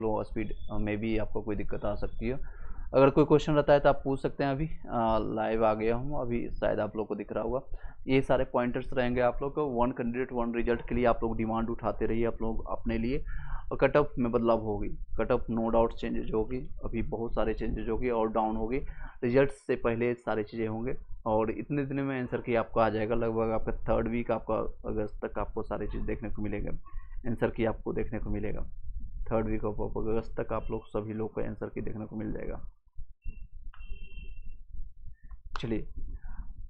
लो speed में भी आपको कोई दिक्कत आ सकती है। अगर कोई क्वेश्चन रहता है तो आप पूछ सकते हैं। अभी लाइव आ गया हूँ, अभी शायद आप लोग को दिख रहा होगा। ये सारे पॉइंटर्स रहेंगे आप लोग को। 1 कैंडिडेट 1 रिजल्ट के लिए आप लोग डिमांड उठाते रहिए आप लोग अपने लिए। और कट ऑफ में बदलाव होगी, cut off no doubt changes होगी, अभी बहुत सारे चेंजेज होगी और डाउन होगी। रिजल्ट से पहले सारी चीज़ें होंगे और इतने दिन में आंसर की आपको आ जाएगा। लगभग आपका 3rd वीक आपका अगस्त तक आपको सारी चीज़ देखने को मिलेगा, आंसर की आपको देखने को मिलेगा। 3rd वीक ऑफ अगस्त तक आप लोग सभी लोग को आंसर की देखने को मिल जाएगा। चलिए,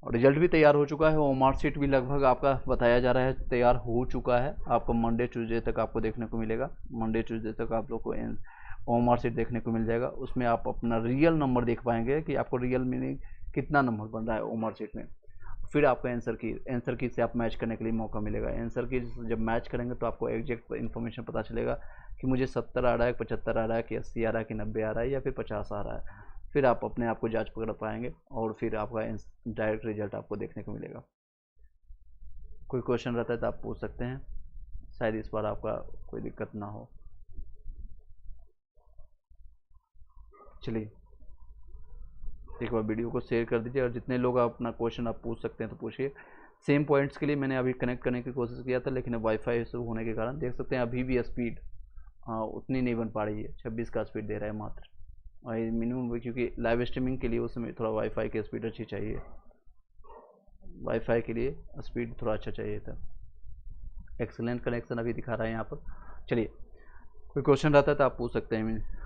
और रिजल्ट भी तैयार हो चुका है और मार्कशीट भी लगभग आपका बताया जा रहा है तैयार हो चुका है। आपको मंडे ट्यूसडे तक आपको देखने को मिलेगा। मंडे ट्यूसडे तक आप लोग को ओ मार्कशीट देखने को मिल जाएगा। उसमें आप अपना रियल नंबर देख पाएंगे कि आपको रियल मीनिंग कितना नंबर बन रहा है ओ मार्कशीट में। फिर आपको आंसर की से आप मैच करने के लिए मौका मिलेगा। आंसर की जब मैच करेंगे तो आपको एग्जैक्ट इन्फॉर्मेशन पता चलेगा कि मुझे 70 आ रहा है, 75 आ रहा है, कि 80 आ रहा है, कि 90 आ रहा है या फिर 50 आ रहा है। फिर आप अपने आप को जांच पकड़ पाएंगे और फिर आपका डायरेक्ट रिजल्ट आपको देखने को मिलेगा। कोई क्वेश्चन रहता है तो आप पूछ सकते हैं, शायद इस बार आपका कोई दिक्कत ना हो। चलिए, एक बार वीडियो को शेयर कर दीजिए और जितने लोग अपना क्वेश्चन आप पूछ सकते हैं तो पूछिए। सेम पॉइंट्स के लिए मैंने अभी कनेक्ट करने की कोशिश किया था, लेकिन वाईफाई इशू होने के कारण देख सकते हैं अभी भी स्पीड उतनी नहीं बन पा रही है। 26 का स्पीड दे रहा है मात्र, और मिनिमम, क्योंकि लाइव स्ट्रीमिंग के लिए उसमें थोड़ा वाईफाई की स्पीड अच्छी चाहिए। वाईफाई के लिए स्पीड थोड़ा अच्छा चाहिए था। एक्सेलेंट कनेक्शन अभी दिखा रहा है यहाँ पर। चलिए, कोई क्वेश्चन रहता है तो आप पूछ सकते हैं।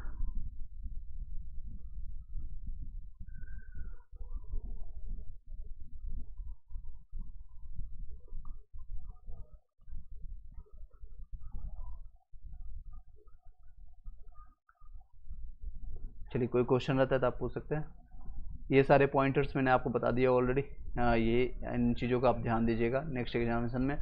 चलिए, कोई क्वेश्चन रहता है तो आप पूछ सकते हैं। ये सारे पॉइंटर्स मैंने आपको बता दिया ऑलरेडी। ये इन चीज़ों का आप ध्यान दीजिएगा नेक्स्ट एग्जामिनेशन में।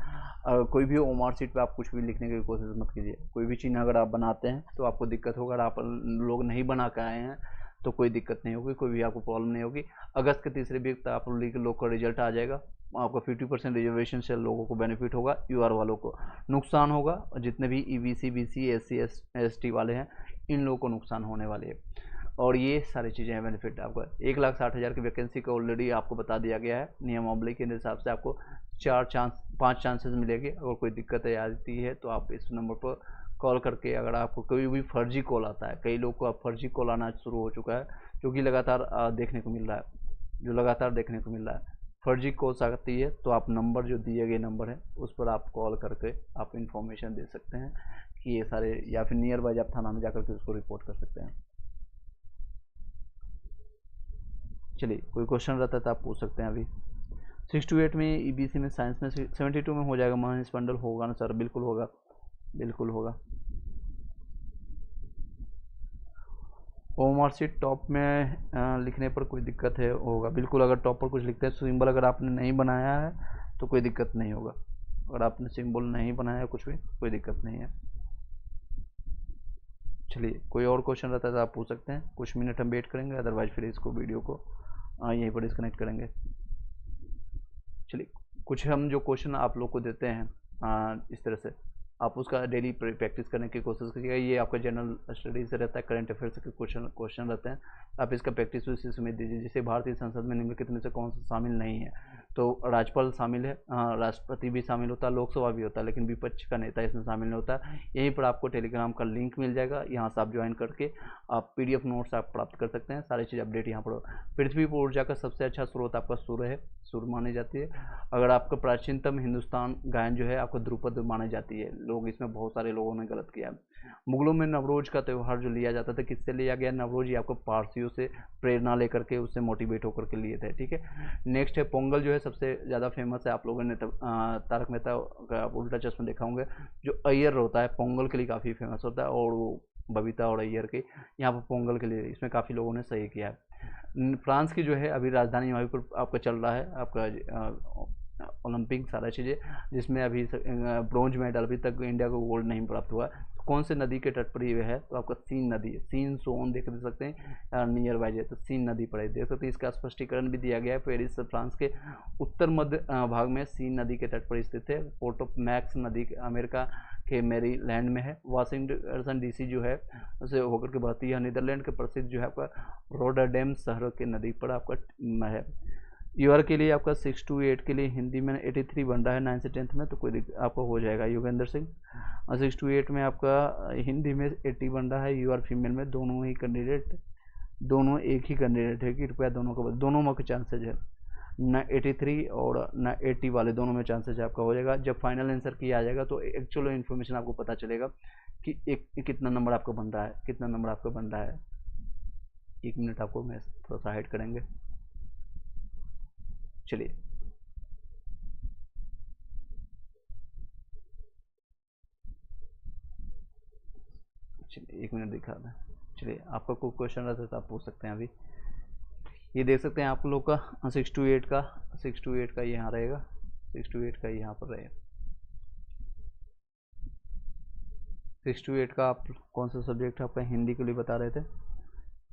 कोई भी ओमार सीट पे आप कुछ भी लिखने की कोशिश मत कीजिए। कोई भी चिन्ह अगर आप बनाते हैं तो आपको दिक्कत होगा। अगर आप लोग नहीं बना के आए हैं तो कोई दिक्कत नहीं होगी, कोई भी आपको प्रॉब्लम नहीं होगी। अगस्त के 3रे वीक तक आप लोग का रिजल्ट आ जाएगा। आपका 50% रिजर्वेशन से लोगों को बेनिफिट होगा, यूआर वालों को नुकसान होगा। जितने भी ईबीसी बीसी एससी एसटी वाले हैं इन लोगों को नुकसान होने वाले हैं। और ये सारी चीज़ें हैं बेनिफिट आपका। 1,60,000 की वैकेंसी का ऑलरेडी आपको बता दिया गया है। नियमावली के हिसाब से आपको 5 चांसेस मिलेंगे। अगर कोई दिक्कत आती है तो आप इस नंबर पर कॉल करके, अगर आपको कोई भी फर्जी कॉल आता है, कई लोग को अब फर्जी कॉल आना शुरू हो चुका है जो कि लगातार देखने को मिल रहा है, फर्जी कॉल्स आती है तो आप नंबर जो दिए गए नंबर है उस पर आप कॉल करके आप इंफॉर्मेशन दे सकते हैं कि ये सारे, या फिर नियर बाय आप थाना में जाकर के उसको रिपोर्ट कर सकते हैं। चलिए, कोई क्वेश्चन रहता है तो आप पूछ सकते हैं। अभी 6 to 8 में ईबीसी में, साइंस में 72 में हो जाएगा। महेश मंडल होगा ना सर? बिल्कुल होगा, बिल्कुल होगा। ओमर सीट टॉप में लिखने पर कोई दिक्कत है? होगा बिल्कुल। अगर टॉप पर कुछ लिखते हैं सिंबल, अगर आपने नहीं बनाया है तो कोई दिक्कत नहीं होगा। अगर आपने सिंबल नहीं बनाया कुछ भी, कोई दिक्कत नहीं है। चलिए, कोई और क्वेश्चन रहता है तो आप पूछ सकते हैं। कुछ मिनट हम वेट करेंगे, अदरवाइज फिर इसको वीडियो को यहीं पर डिस्कनेक्ट करेंगे। चलिए, कुछ हम जो क्वेश्चन आप लोग को देते हैं इस तरह से आप उसका डेली प्रैक्टिस करने की कोशिश कीजिएगा। ये आपका जनरल स्टडी से रहता है, करंट अफेयर्स के क्वेश्चन रहते हैं। आप इसका प्रैक्टिस उसी समय दीजिए। जैसे भारतीय संसद में निम्नलिखित में से कौन सा शामिल नहीं है? तो राज्यपाल शामिल है, राष्ट्रपति भी शामिल होता है, लोकसभा भी होता है, लेकिन विपक्ष का नेता इसमें शामिल नहीं होता। यहीं पर आपको टेलीग्राम का लिंक मिल जाएगा, यहाँ से आप ज्वाइन करके आप PDF नोट्स आप प्राप्त कर सकते हैं। सारी चीज़ अपडेट यहाँ पर। पृथ्वी पर ऊर्जा का सबसे अच्छा स्रोत आपका सूर्य है, सूर्य मानी जाती है। अगर आपका प्राचीनतम हिंदुस्तान गायन जो है आपको ध्रुपद मानी जाती है। लोग इसमें बहुत सारे लोगों ने गलत किया है। मुगलों में नवरोज का त्यौहार जो लिया जाता था, किससे लिया गया? नवरोज ये आपको पारसियों से प्रेरणा लेकर के, उससे मोटिवेट होकर के लिए थे। ठीक है, नेक्स्ट है पोंगल, जो है सबसे ज़्यादा फेमस है। आप लोगों ने तारक मेहता का उल्टा चश्मा देखा होंगे। जो अय्यर होता है पोंगल के लिए काफ़ी फेमस होता है, और वो बबीता और अय्यर के यहाँ पर पोंगल के लिए इसमें काफ़ी लोगों ने सही किया है। फ्रांस की जो है अभी राजधानी वहीं पर आपका चल रहा है आपका ओलंपिक सारा चीज़ें, जिसमें अभी ब्रॉन्ज मेडल अभी तक इंडिया को गोल्ड नहीं प्राप्त हुआ। तो कौन से नदी के तट पर ये है? तो आपका सीन नदी है। सीन सोन देख सकते हैं नियर बाई है, तो सीन नदी पर है, देख सकते हैं। इसका स्पष्टीकरण भी दिया गया है। पेरिस फ्रांस के उत्तर मध्य भाग में सीन नदी के तट पर स्थित है। पोर्ट ऑफ मैक्स नदी अमेरिका के मैरीलैंड में है। वाशिंगटन डीसी जो है उसे होकर के बहती है। नीदरलैंड के प्रसिद्ध जो है आपका रोटरडैम शहर के नदी पर आपका है। यूआर के लिए आपका 6 to 8 के लिए हिंदी में 83 बन रहा है 9 से 10th में, तो कोई आपका हो जाएगा योगेंद्र सिंह। 6 to 8 में आपका हिंदी में 80 बन रहा है। यूआर फीमेल में दोनों ही कैंडिडेट, दोनों एक ही कैंडिडेट है कि कृपया दोनों का दोनों में चांसेज है, न 83 और न 80 वाले दोनों में चांसेज आपका हो जाएगा। जब फाइनल आंसर किया आ जाएगा तो एक्चुअल इन्फॉर्मेशन आपको पता चलेगा कि कितना नंबर आपका बन रहा है, कितना नंबर आपका बन रहा है। 1 मिनट आपको मैं थोड़ा सा हाइड करेंगे। चलिए चलिए 1 मिनट दिखा दें। चलिए आपका कोई क्वेश्चन रहता है तो आप पूछ सकते हैं। अभी ये देख सकते हैं आप लोग का 6 to 8 का, 6 to 8 का यहाँ रहेगा, 6 to 8 का यहाँ पर रहेगा। 6 to 8 का आप कौन सा सब्जेक्ट है आपका? हिंदी के लिए बता रहे थे।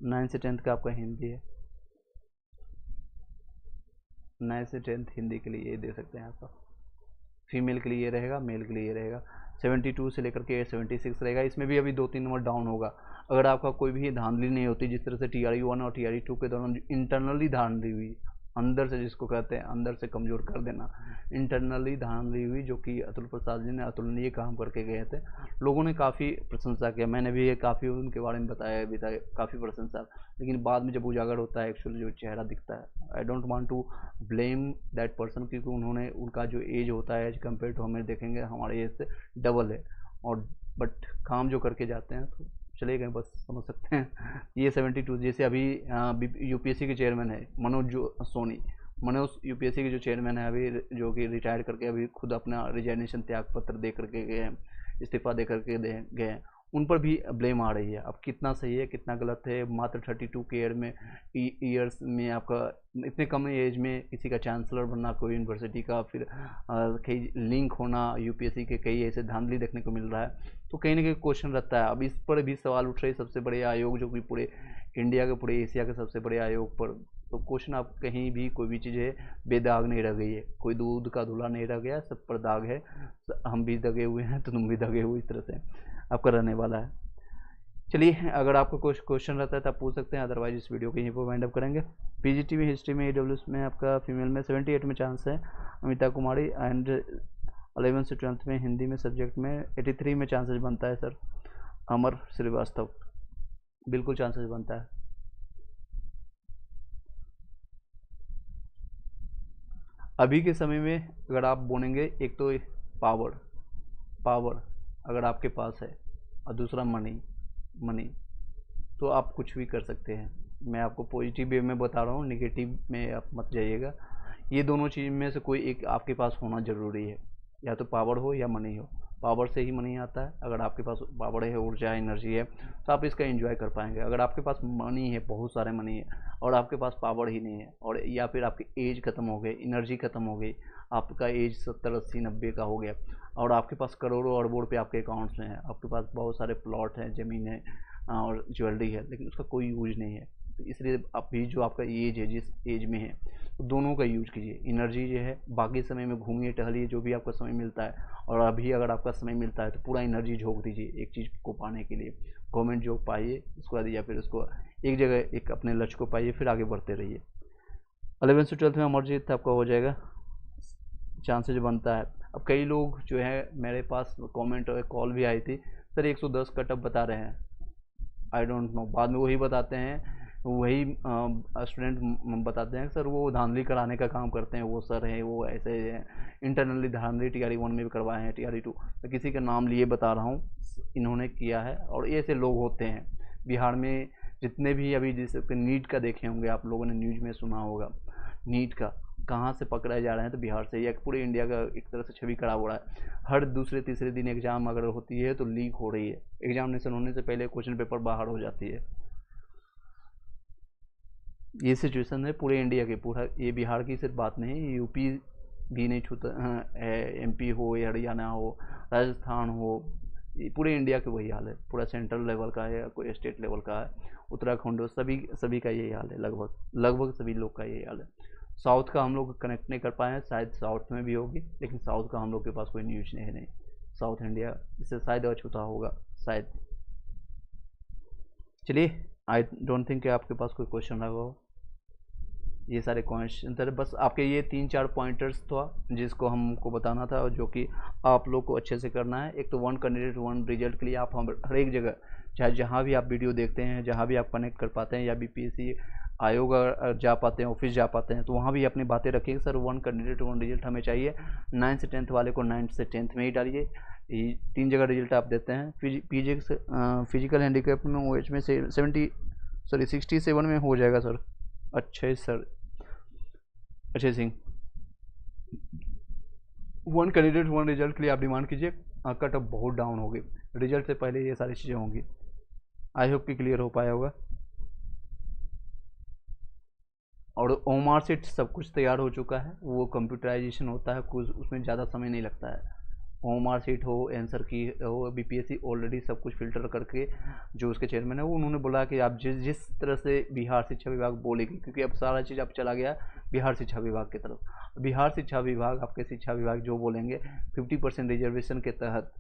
9 से 10th का आपका हिंदी है। 9 से 10th हिंदी के लिए ये दे सकते हैं आपका। फीमेल के लिए ये रहेगा, मेल के लिए ये रहेगा। 72 से लेकर के 76 रहेगा। इसमें भी अभी 2-3 नंबर डाउन होगा अगर आपका कोई भी धांधली नहीं होती। जिस तरह से TRE1 और TRE2 के दौरान इंटरनली धांधली हुई, अंदर से जिसको कहते हैं अंदर से कमज़ोर कर देना, इंटरनली धांधली हुई, जो कि अतुल प्रसाद जी ने अतुलनीय काम करके गए थे। लोगों ने काफ़ी प्रशंसा किया, मैंने भी ये काफ़ी उनके बारे में बताया भी था, काफ़ी प्रशंसा। लेकिन बाद में जब उजागर होता है एक्चुअली जो चेहरा दिखता है, I don't want to blame that person, क्योंकि उन्होंने उनका जो एज होता है एज कम्पेयर टू हमें देखेंगे हमारे एज से डबल है, और बट काम जो करके जाते हैं तो चले गए, बस समझ सकते हैं। ये 72 जैसे अभी यूपीएससी के चेयरमैन है मनोज सोनी, मनोज यूपीएससी के जो चेयरमैन है अभी, जो कि रिटायर करके अभी खुद अपना रिजाइनेशन त्याग पत्र दे करके गए हैं, इस्तीफा दे करके गए हैं, उन पर भी ब्लेम आ रही है। अब कितना सही है कितना गलत है, मात्र 32 के ईयर्स में आपका इतने कम एज में किसी का चांसलर बनना कोई यूनिवर्सिटी का, फिर कई लिंक होना यूपीएससी के, कई ऐसे धांधली देखने को मिल रहा है। तो कहीं ना कहीं क्वेश्चन रहता है। अब इस पर भी सवाल उठ रहे सबसे बड़े आयोग, जो कि पूरे इंडिया के, पूरे एशिया के सबसे बड़े आयोग पर। तो क्वेश्चन आप कहीं भी कोई भी चीज़ है बेदाग नहीं रह गई है, कोई दूध का धुला नहीं रह गया, सब पर दाग है। हम भी दगे हुए हैं तो तुम भी दगे हुए, इस तरह से आपका रहने वाला है। चलिए अगर आपको कुछ क्वेश्चन रहता है तो आप पूछ सकते हैं, अदरवाइज इस वीडियो को यहीं पर वाइंड अप करेंगे। पीजीटी में हिस्ट्री में AWS में आपका फीमेल में 78 में चांस है अमिता कुमारी, एंड 11 से 12th में हिंदी में सब्जेक्ट में 83 में चांसेस बनता है सर अमर श्रीवास्तव, बिल्कुल चांसेस बनता है। अभी के समय में अगर आप बोलेंगे, एक तो पावर अगर आपके पास है, और दूसरा मनी, तो आप कुछ भी कर सकते हैं। मैं आपको पॉजिटिव वे में बता रहा हूँ, नेगेटिव में आप मत जाइएगा। ये दोनों चीज़ में से कोई एक आपके पास होना ज़रूरी है, या तो पावर हो या मनी हो। पावर से ही मनी आता है। अगर आपके पास पावर है, ऊर्जा, एनर्जी है, तो आप इसका एंजॉय कर पाएंगे। अगर आपके पास मनी है, बहुत सारे मनी है, और आपके पास पावर ही नहीं है, और या फिर आपकी एज खत्म हो गई, एनर्जी खत्म हो गई, आपका एज 70, 80, 90 का हो गया, और आपके पास करोड़ों अरबों रुपये आपके अकाउंट्स में है, आपके पास बहुत सारे प्लॉट हैं, ज़मीन है और ज्वेलरी है, लेकिन उसका कोई यूज नहीं है। तो इसलिए अभी जो आपका एज है, जिस एज में है, तो दोनों का यूज कीजिए। एनर्जी जो है बाकी समय में घूमिए टहलिए, जो भी आपका समय मिलता है, और अभी अगर आपका समय मिलता है तो पूरा एनर्जी झोंक दीजिए एक चीज़ को पाने के लिए। गवर्नमेंट जॉब पाइए, उसके बाद या फिर उसको एक जगह एक अपने लक्ष्य को पाइए, फिर आगे बढ़ते रहिए। 11 से 12th में अमरजीत आपका हो जाएगा, चांसेज बनता है। अब कई लोग जो है मेरे पास कमेंट और कॉल भी आई थी, सर 110 कटअप बता रहे हैं, आई डोंट नो, बाद में वही बताते हैं, वही स्टूडेंट बताते हैं सर वो धांधली कराने का काम करते हैं, वो सर हैं, वो ऐसे हैं, इंटरनली धांधली TRE1 में भी करवाए हैं, TRE2, मैं किसी का नाम लिए बता रहा हूँ, इन्होंने किया है, और ऐसे लोग होते हैं बिहार में जितने भी। अभी जैसे नीट का देखे होंगे आप लोगों ने, न्यूज में सुना होगा, नीट का कहाँ से पकड़ाए जा रहे हैं, तो बिहार से, या पूरे इंडिया का एक तरह से छवि खराब हो रहा है। हर दूसरे तीसरे दिन एग्ज़ाम अगर होती है तो लीक हो रही है, एग्जामिनेशन होने से पहले क्वेश्चन पेपर बाहर हो जाती है। ये सिचुएशन है पूरे इंडिया के, पूरा ये बिहार की सिर्फ बात नहीं, यूपी भी नहीं छूता है, MP हो या हरियाणा हो, राजस्थान हो, ये पूरे इंडिया के वही हाल है। पूरा सेंट्रल लेवल का है, कोई स्टेट लेवल का है, उत्तराखंड हो, सभी का यही हाल है, लगभग सभी लोग का यही हाल है। साउथ का हम लोग कनेक्ट नहीं कर पाए हैं, शायद साउथ में भी होगी, लेकिन साउथ का हम लोग के पास कोई न्यूज नहीं है, साउथ इंडिया, इससे शायद अछूता होगा शायद। चलिए, आई डोंट थिंक कि आपके पास कोई क्वेश्चन लगा हो। ये सारे क्वेश्चन थे, बस आपके ये 3-4 पॉइंटर्स था जिसको हमको बताना था और जो कि आप लोग को अच्छे से करना है। एक तो 1 कैंडिडेट 1 रिजल्ट के लिए आप हम हर एक जगह, चाहे जहाँ भी आप वीडियो देखते हैं, जहाँ भी आप कनेक्ट कर पाते हैं, या बीपीएससी आयोग जा पाते हैं, ऑफिस जा पाते हैं, तो वहाँ भी अपनी बातें रखिए। सर 1 कैंडिडेट 1 रिजल्ट हमें चाहिए, 9th से 10th वाले को 9th से 10th में ही डालिए। 3 जगह रिजल्ट आप देते हैं। फिजिकल हैंडीकैप में OH में 67 में हो जाएगा सर। अच्छे सर, अच्छे सिंह, 1 कैंडिडेट 1 रिजल्ट के लिए आप डिमांड कीजिए। कट ऑफ बहुत डाउन होगी, रिजल्ट से पहले ये सारी चीज़ें होंगी। आई होप कि क्लियर हो पाया होगा। और OMR शीट सब कुछ तैयार हो चुका है, वो कंप्यूटराइजेशन होता है, कुछ उसमें ज़्यादा समय नहीं लगता है। OMR शीट हो, आंसर की हो, बीपीएससी ऑलरेडी सब कुछ फिल्टर करके, जो उसके चेयरमैन है वो उन्होंने बोला कि आप जिस तरह से बिहार शिक्षा विभाग बोलेगी, क्योंकि अब सारा चीज़ अब चला गया बिहार शिक्षा विभाग की तरफ। बिहार शिक्षा विभाग, आपके शिक्षा विभाग जो बोलेंगे 50% रिजर्वेशन के तहत,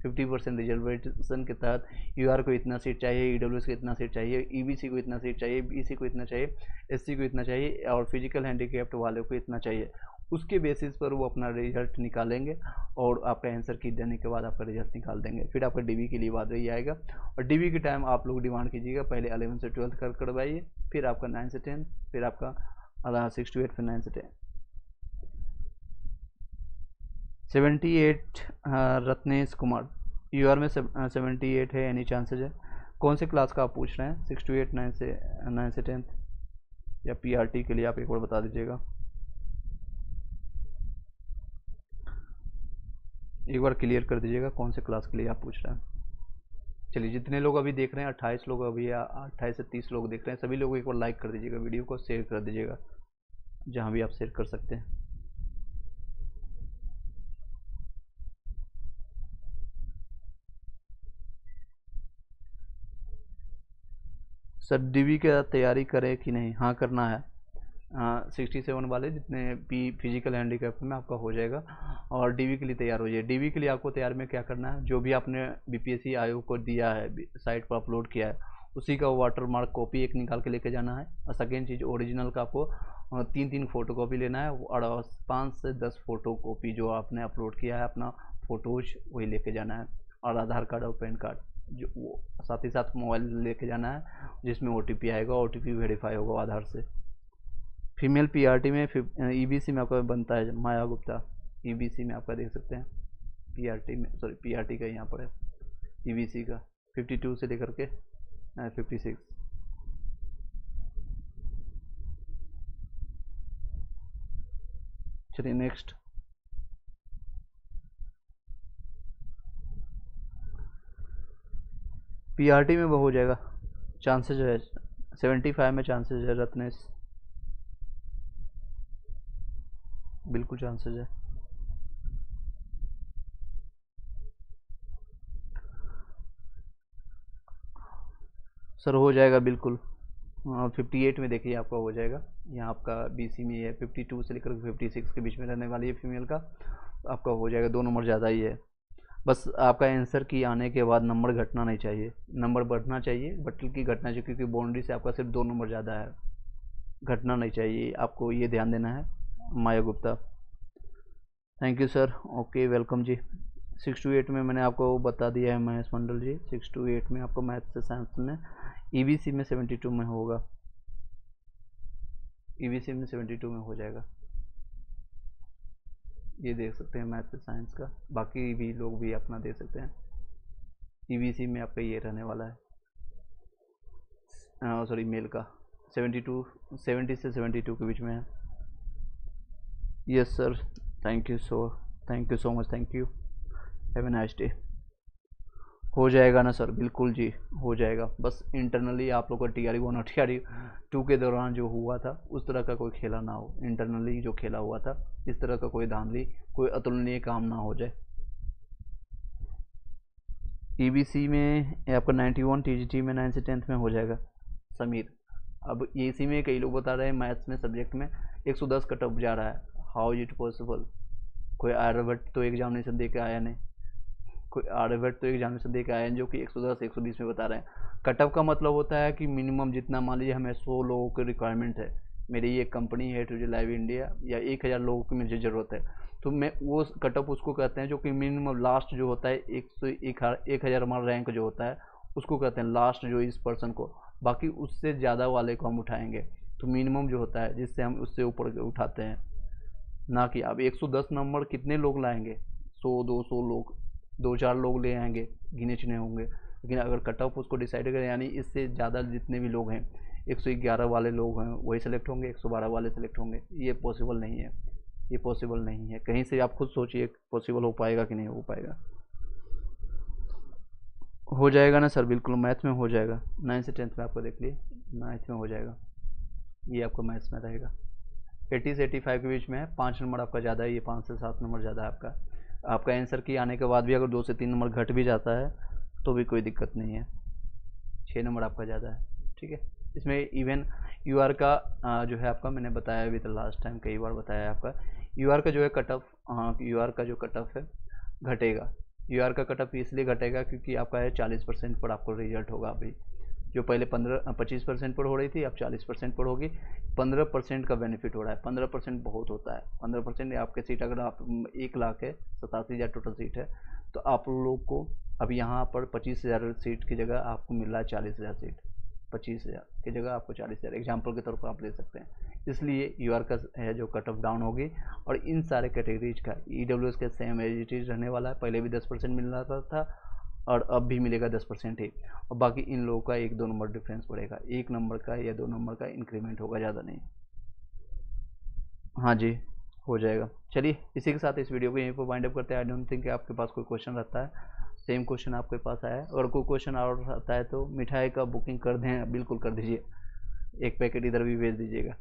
50% रिजर्वेशन के तहत UR को इतना सीट चाहिए, EWS को इतना सीट चाहिए, EBC को इतना सीट चाहिए, BC को इतना चाहिए, SC को इतना चाहिए, और फिजिकल हैंडीकैप्ड वाले को इतना चाहिए। उसके बेसिस पर वो अपना रिजल्ट निकालेंगे और आपका आंसर की देने के बाद आपका रिजल्ट निकाल देंगे। फिर आपका DV के लिए बाद रही आएगा, और DV के टाइम आप लोग डिमांड कीजिएगा, पहले 11 से 12 करवाइए, फिर आपका 9 से 10, फिर आपका 6 to 8, फिर 9 से 10। 78 रत्नेश कुमार, UR में 78 है, एनी चांसेज है? कौन से क्लास का आप पूछ रहे हैं? 6 to 8, 9 से 10, या PRT के लिए आप एक बार बता दीजिएगा। एक बार क्लियर कर दीजिएगा कौन से क्लास के लिए आप पूछ रहे हैं। चलिए, जितने लोग अभी देख रहे हैं, 28 लोग अभी, या 28 से 30 लोग देख रहे हैं, सभी लोग एक बार लाइक कर दीजिएगा, वीडियो को शेयर कर दीजिएगा जहाँ भी आप शेयर कर सकते हैं। सर DV की तैयारी करें कि नहीं? हाँ, करना है। 67 वाले जितने भी फिजिकल हैंडीकैप में आपका हो जाएगा, और DV के लिए तैयार हो जाइए। DV के लिए आपको तैयार में क्या करना है, जो भी आपने BPSC आयोग को दिया है, साइट पर अपलोड किया है, उसी का वाटर मार्क कॉपी एक निकाल के लेके जाना है। और सेकेंड चीज़, ओरिजिनल का आपको 3 फोटो कॉपी लेना है, और 5 से 10 फोटो कॉपी जो आपने अपलोड किया है अपना फोटोज, वही लेके जाना है। और आधार कार्ड और पैन कार्ड जो वो साथ ही साथ मोबाइल लेके जाना है, जिसमें OTP आएगा, OTP वेरीफाई होगा आधार से। फीमेल PRT में EBC में आपका बनता है माया गुप्ता, EBC में आपका देख सकते हैं, PRT में, सॉरी PRT का यहाँ पर है, EBC का 52 से लेकर के 56। चलिए नेक्स्ट। PRT में वो हो जाएगा, चांसेस है 75 में चांसेस है रत्नेश, बिल्कुल चांसेस है। सर हो जाएगा बिल्कुल। 58 में देखिए आपका हो जाएगा, यहाँ आपका BC में है 52 से लेकर 56 के बीच में रहने वाली है फीमेल का, आपका हो जाएगा। 2 नंबर ज़्यादा ही है, बस आपका आंसर की आने के बाद नंबर घटना नहीं चाहिए, नंबर बढ़ना चाहिए, बट की घटना चाहिए, क्योंकि बाउंड्री से आपका सिर्फ 2 नंबर ज़्यादा है, घटना नहीं चाहिए, आपको ये ध्यान देना है। Maya Gupta, thank you sir, okay welcome ji. 6 to 8 में मैंने आपको बता दिया है महेश मंडल जी, 6 to 8 में आपको मैथ से साइंस में EBC में 72 में होगा, EBC में 72 में हो जाएगा, ये देख सकते हैं मैथ से साइंस का। बाकी भी लोग भी अपना दे सकते हैं, EBC में आपका ये रहने वाला है, सॉरी मेल का 70 से 72 के बीच में है। Yes sir, thank you so much, thank you, have a nice day. हो जाएगा ना सर, बिल्कुल जी हो जाएगा, बस इंटरनली आप लोग का TRE 1 और TRE 2 के दौरान जो हुआ था उस तरह का कोई खेला ना हो, इंटरनली जो खेला हुआ था इस तरह का कोई धांधली, कोई अतुलनीय काम ना हो जाए। EBC में आपका 91, TGT में 9 से 10th में हो जाएगा समीर। अब इसी में कई लोग बता रहे हैं मैथ्स में सब्जेक्ट में 110 कट ऑफ जा रहा है, हाउ इज इट पॉसिबल? कोई आर्यभट्ट तो एग्जामिनेशन दे के आया नहीं, आर्यभट्ट तो एग्जामिनेशन दे के आए हैं जो कि 110 120 में बता रहे हैं। कट ऑफ का मतलब होता है कि मिनिमम जितना, मान लीजिए हमें 100 लोगों की रिक्वायरमेंट है, मेरी ये कंपनी है टू लाइव इंडिया, या 1000 लोगों की मुझे ज़रूरत है, तो मैं वो कट ऑफ उसको कहते हैं जो कि मिनिमम लास्ट जो होता है 1000 हमारा रैंक जो होता है उसको कहते हैं लास्ट जो इस पर्सन को, बाकी उससे ज़्यादा वाले को हम उठाएंगे। तो मिनिमम जो होता है जिससे हम उससे ऊपर उठाते हैं, ना कि आप 110 नंबर कितने लोग लाएंगे, 100 200 लोग, 2 4 लोग ले आएंगे, गिने चुने होंगे। लेकिन अगर कट ऑफ उसको डिसाइड करें, यानी इससे ज़्यादा जितने भी लोग हैं, 111 वाले लोग हैं वही सेलेक्ट होंगे, 112 वाले सेलेक्ट होंगे, ये पॉसिबल नहीं है, ये पॉसिबल नहीं है। कहीं से आप खुद सोचिए पॉसिबल हो पाएगा कि नहीं हो पाएगा। हो जाएगा ना सर, बिल्कुल मैथ में हो जाएगा, 9 से 10 में आपको देख लिए 9th में हो जाएगा, ये आपका मैथ्स में रहेगा। 80 से 85 के बीच में है, 5 नंबर आपका ज़्यादा है, ये 5 से 7 नंबर ज़्यादा है आपका। आपका आंसर की आने के बाद भी अगर 2 से 3 नंबर घट भी जाता है तो भी कोई दिक्कत नहीं है, 6 नंबर आपका ज़्यादा है, ठीक है। इसमें इवन यू आर का जो है आपका, मैंने बताया भी था लास्ट टाइम, कई बार बताया है आपका, यू आर का जो है कट ऑफ, हाँ यू आर का जो कट ऑफ है घटेगा। यू आर का कट ऑफ इसलिए घटेगा क्योंकि आपका है 40% पर आपको रिजल्ट होगा अभी, जो पहले 25% पर हो रही थी अब 40% पर होगी। 15% का बेनिफिट हो रहा है, 15% बहुत होता है। 15% आपके सीट, अगर आप 1 लाख है, 87,000 टोटल सीट है, तो आप लोग को अब यहाँ पर 25,000 सीट की जगह आपको मिल रहा है 40,000 सीट, 25,000 की जगह आपको 40,000, एग्जाम्पल के तौर पर आप ले सकते हैं। इसलिए यू आर का है जो कट ऑफ डाउन होगी, और इन सारे कैटेगरीज का EWS का सेम एज इट इज रहने वाला है, पहले भी 10% मिल रहा था और अब भी मिलेगा 10% ही, और बाकी इन लोगों का 1-2 नंबर डिफरेंस पड़ेगा, 1 नंबर का या 2 नंबर का इंक्रीमेंट होगा, ज़्यादा नहीं। हाँ जी, हो जाएगा। चलिए इसी के साथ इस वीडियो को यहीं पर वाइंड अप करते हैं। आई डोंट थिंक कि आपके पास कोई क्वेश्चन रहता है, सेम क्वेश्चन आपके पास आया है। अगर कोई क्वेश्चन और आता है तो मिठाई का बुकिंग कर दें, बिल्कुल कर दीजिए, 1 पैकेट इधर भी भेज दीजिएगा।